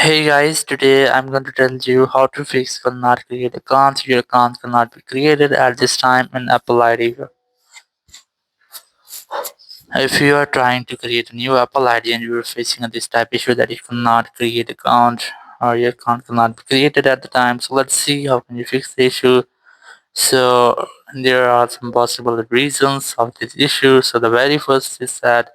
Hey guys, today I'm going to tell you how to fix cannot create accounts. Your account cannot be created at this time in Apple ID. If you are trying to create a new Apple ID and you are facing this type issue that you cannot create account or your account cannot be created at the time, so let's see how can you fix the issue. So there are some possible reasons of this issue. So the very first is that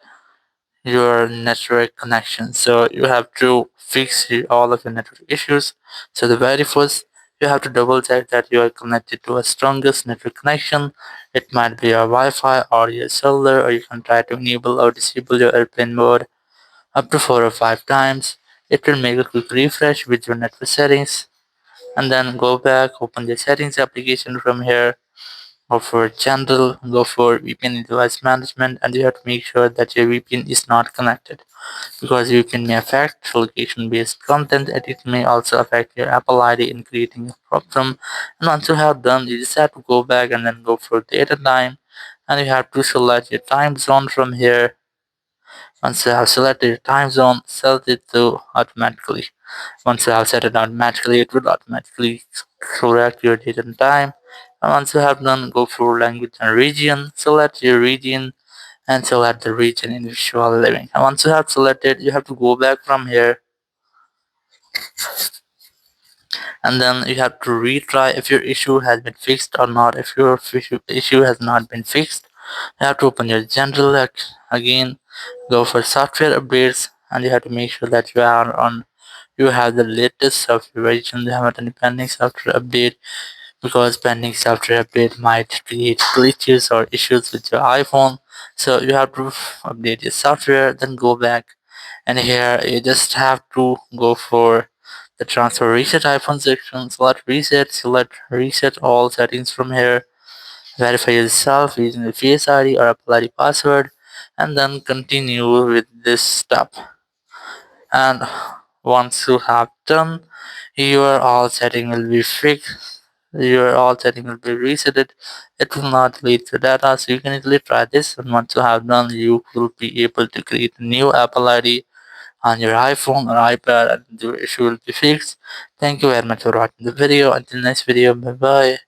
your network connection. So you have to fix all of your network issues. So the very first, you have to double check that you are connected to a strongest network connection. It might be your Wi-Fi or your cellular, or you can try to enable or disable your airplane mode up to 4 or 5 times. It will make a quick refresh with your network settings, and then go back, open the settings application from here, go for general, go for VPN device management, and you have to make sure that your VPN is not connected, because VPN may affect location based content and it may also affect your Apple ID in creating a problem. And once you have done, you just have to go back and then go for data time, and you have to select your time zone from here. Once you have selected your time zone, set it to automatically. Once you have set it automatically, it will automatically correct your date and time. And once you have done, go for language and region, select your region and select the region in which you are living. And once you have selected, you have to go back from here, and then you have to retry if your issue has been fixed or not. If your issue has not been fixed, you have to open your general again, go for software updates, and you have to make sure that you have the latest software version. You haven't any pending software update, because pending software update might create glitches or issues with your iPhone. So you have to update your software, then go back, and here you just have to go for the transfer reset iPhone section, select reset all settings from here, verify yourself using the Face ID or Apple ID password, and then continue with this step. And once you have done, your all setting will be fixed. Your all setting will be resetted. It will not lead to data, so you can easily try this. And once you have done, you will be able to create a new Apple ID on your iPhone or iPad, and the issue will be fixed. Thank you very much for watching the video. Until next video, bye bye.